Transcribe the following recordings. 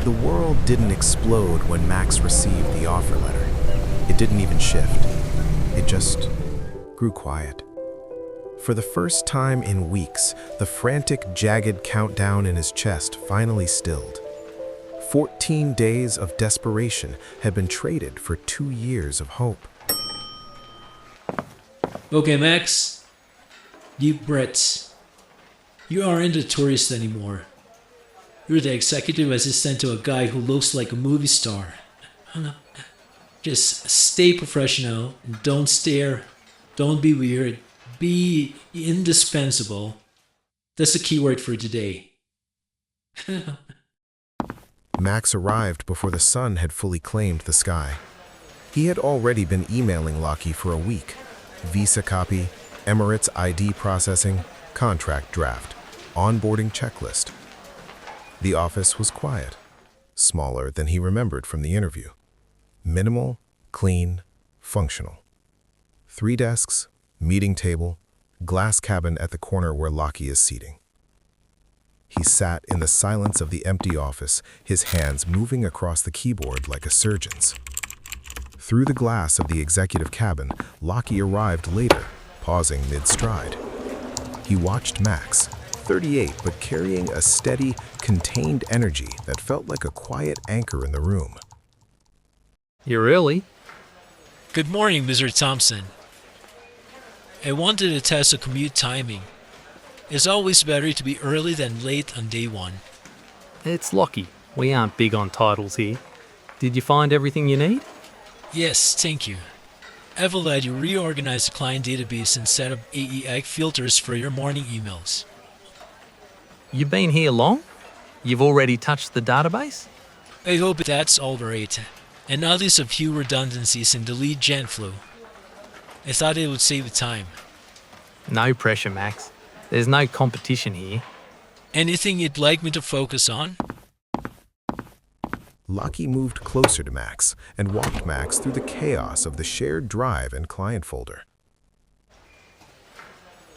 The world didn't explode when Max received the offer letter. It didn't even shift. It just grew quiet. For the first time in weeks, the frantic, jagged countdown in his chest finally stilled. 14 days of desperation had been traded for 2 years of hope. Okay, Max. Deep breaths. You aren't a tourist anymore. You're the executive assistant to a guy who looks like a movie star. Just stay professional and don't stare. Don't be weird. Be indispensable. That's the keyword for today. Max arrived before the sun had fully claimed the sky. He had already been emailing Lockie for a week. Visa copy, Emirates ID processing, contract draft, onboarding checklist. The office was quiet, smaller than he remembered from the interview. Minimal, clean, functional. 3 desks, meeting table, glass cabin at the corner where Lockie is seating. He sat in the silence of the empty office, his hands moving across the keyboard like a surgeon's. Through the glass of the executive cabin, Lockie arrived later, pausing mid-stride. He watched Max, 38 but carrying a steady, contained energy that felt like a quiet anchor in the room. You're early. Good morning, Mr. Thompson. I wanted to test the commute timing. It's always better to be early than late on day one. It's Lockie. We aren't big on titles here. Did you find everything you need? Yes, thank you. I've let you reorganize the client database and set up AEX filters for your morning emails. You've been here long? You've already touched the database? I hope that's all right. And notice a few redundancies in the lead gen flow. I thought it would save time. No pressure, Max. There's no competition here. Anything you'd like me to focus on? Lockie moved closer to Max and walked Max through the chaos of the shared drive and client folder.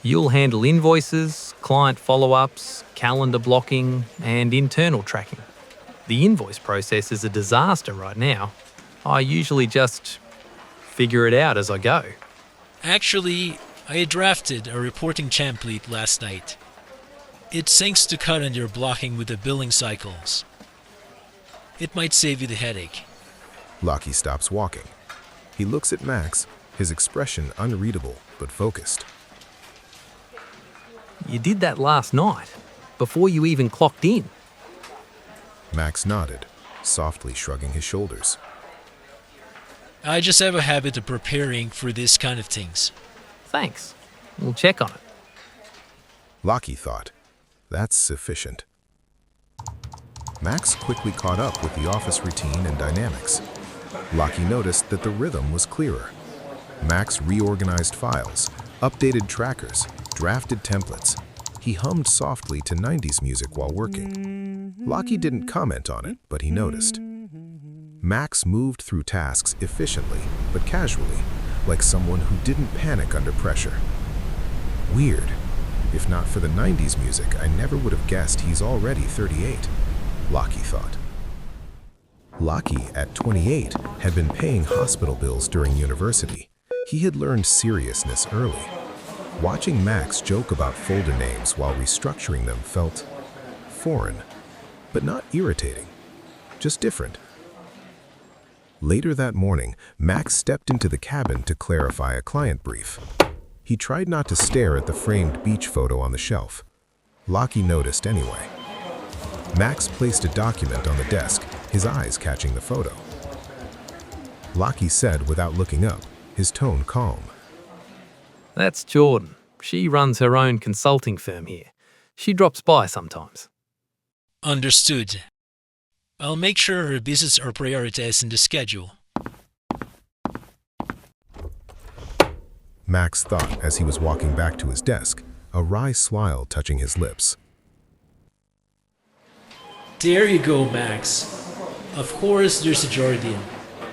You'll handle invoices, client follow-ups, calendar blocking, and internal tracking. The invoice process is a disaster right now. I usually just figure it out as I go. Actually, I drafted a reporting template last night. It syncs to cut on your blocking with the billing cycles. It might save you the headache. Lockie stops walking. He looks at Max, his expression unreadable but focused. You did that last night, before you even clocked in. Max nodded, softly shrugging his shoulders. I just have a habit of preparing for this kind of things. Thanks. We'll check on it. Lockie thought, that's sufficient. Max quickly caught up with the office routine and dynamics. Lockie noticed that the rhythm was clearer. Max reorganized files, updated trackers, drafted templates. He hummed softly to 90s music while working. Lockie didn't comment on it, but he noticed. Max moved through tasks efficiently, but casually, like someone who didn't panic under pressure. Weird. If not for the 90s music, I never would have guessed he's already 38, Lockie thought. Lockie, at 28, had been paying hospital bills during university. He had learned seriousness early. Watching Max joke about folder names while restructuring them felt foreign, but not irritating, just different. Later that morning, Max stepped into the cabin to clarify a client brief. He tried not to stare at the framed beach photo on the shelf. Lockie noticed anyway. Max placed a document on the desk, his eyes catching the photo. Lockie said without looking up, his tone calm. That's Jordan. She runs her own consulting firm here. She drops by sometimes. Understood. I'll make sure her visits are prioritized in the schedule. Max thought as he was walking back to his desk, a wry smile touching his lips. There you go, Max. Of course there's a Jordan.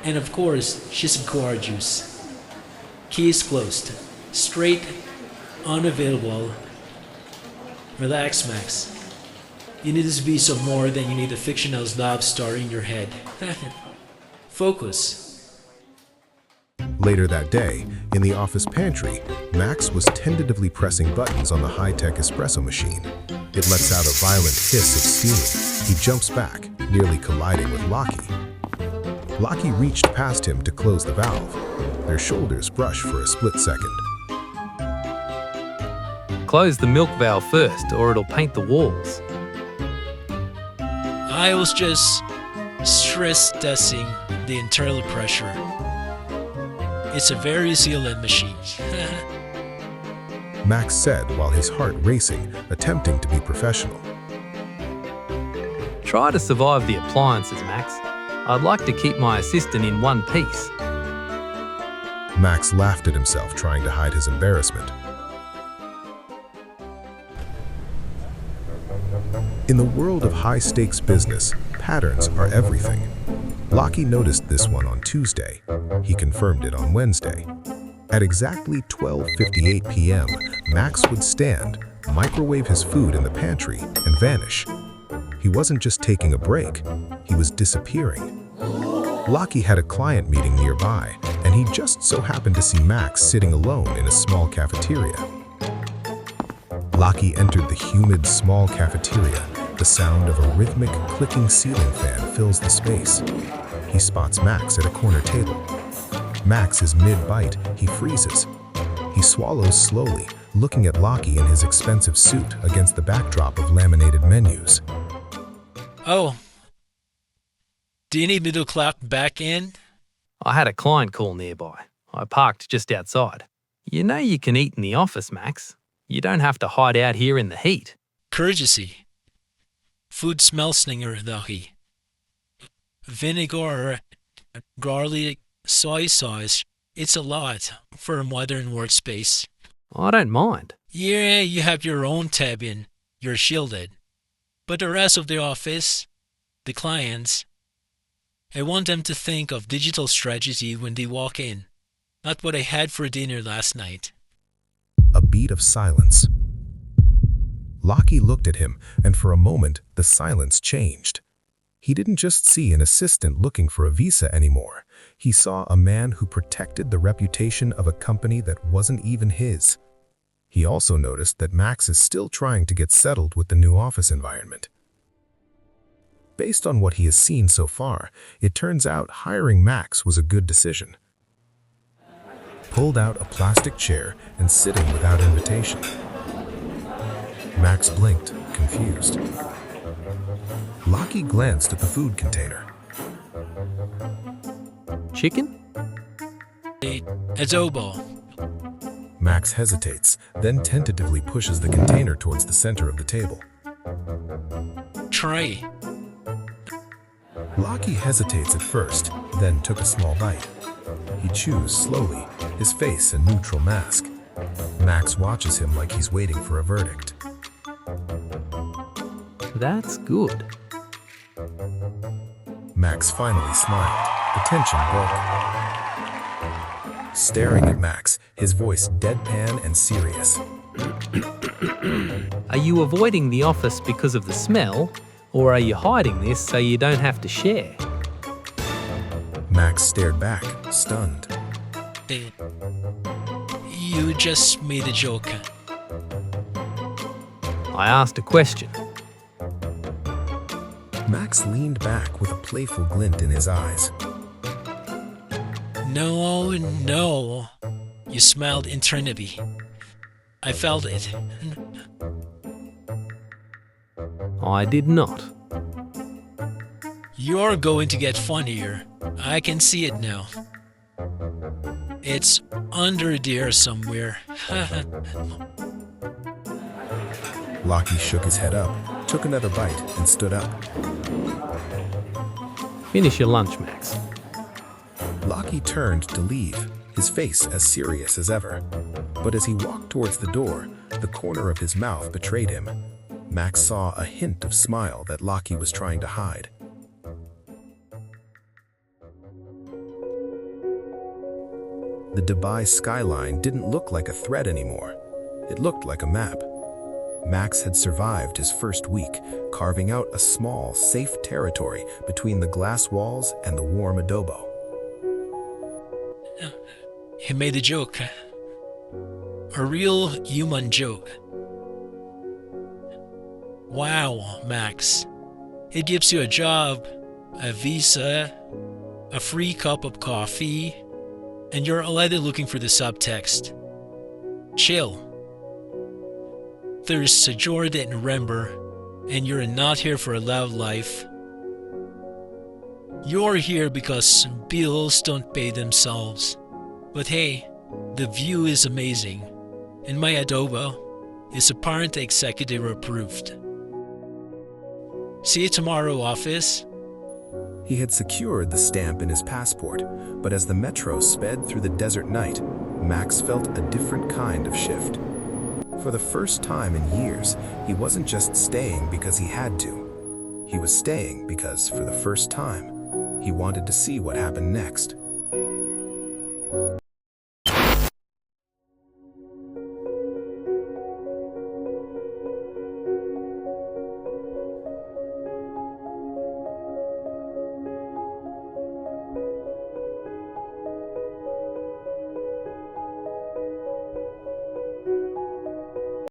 And of course, she's gorgeous. Case closed. Straight, unavailable. Relax, Max. You need this visa more than you need a fictional love star in your head. Focus. Later that day, in the office pantry, Max was tentatively pressing buttons on the high-tech espresso machine. It lets out a violent hiss of steam. He jumps back, nearly colliding with Lockie. Lockie reached past him to close the valve. Their shoulders brush for a split second. Close the milk valve first, or it'll paint the walls. I was just stress testing the internal pressure. It's a very sealed machine. Max said while his heart racing, attempting to be professional. Try to survive the appliances, Max. I'd like to keep my assistant in one piece. Max laughed at himself, trying to hide his embarrassment. In the world of high-stakes business, patterns are everything. Lockie noticed this one on Tuesday. He confirmed it on Wednesday. At exactly 12:58 p.m., Max would stand, microwave his food in the pantry, and vanish. He wasn't just taking a break, he was disappearing. Lockie had a client meeting nearby, and he just so happened to see Max sitting alone in a small cafeteria. Lockie entered the humid, small cafeteria. The sound of a rhythmic, clicking ceiling fan fills the space. He spots Max at a corner table. Max is mid-bite. He freezes. He swallows slowly, looking at Lockie in his expensive suit against the backdrop of laminated menus. Oh. Do you need me to clap back in? I had a client call nearby. I parked just outside. You know you can eat in the office, Max. You don't have to hide out here in the heat. Courtesy. Food smells slinger, Lockie. Vinegar, garlic, soy sauce. It's a lot for a modern workspace. I don't mind. Yeah, you have your own tab in. You're shielded. But the rest of the office, the clients, I want them to think of digital strategy when they walk in. Not what I had for dinner last night. A beat of silence. Lockie looked at him, and for a moment, the silence changed. He didn't just see an assistant looking for a visa anymore. He saw a man who protected the reputation of a company that wasn't even his. He also noticed that Max is still trying to get settled with the new office environment. Based on what he has seen so far, it turns out hiring Max was a good decision. Pulled out a plastic chair and sitting without invitation. Max blinked, confused. Lockie glanced at the food container. Chicken? Adobo. Max hesitates, then tentatively pushes the container towards the center of the table. Try. Lockie hesitates at first, then took a small bite. He chews slowly, his face a neutral mask. Max watches him like he's waiting for a verdict. That's good. Max finally smiled. The tension broke. Staring at Max, his voice deadpan and serious. Are you avoiding the office because of the smell, or are you hiding this so you don't have to share? Max stared back, stunned. You just made a joke. I asked a question. Max leaned back with a playful glint in his eyes. No. You smelled eternity. I felt it. I did not. You're going to get funnier. I can see it now. It's under there somewhere. Lockie shook his head up, took another bite, and stood up. Finish your lunch, Max. Lockie turned to leave, his face as serious as ever. But as he walked towards the door, the corner of his mouth betrayed him. Max saw a hint of smile that Lockie was trying to hide. The Dubai skyline didn't look like a threat anymore. It looked like a map. Max had survived his first week, carving out a small, safe territory between the glass walls and the warm adobo. He made a joke. A real human joke. Wow, Max. It gives you a job, a visa, a free cup of coffee, and you're already looking for the subtext. Chill. There's a Jordan, remember, and you're not here for a love life. You're here because bills don't pay themselves. But hey, the view is amazing, and my adobo is apparently executive approved. See you tomorrow, office. He had secured the stamp in his passport, but as the metro sped through the desert night, Max felt a different kind of shift. For the first time in years, he wasn't just staying because he had to. He was staying because, for the first time, he wanted to see what happened next.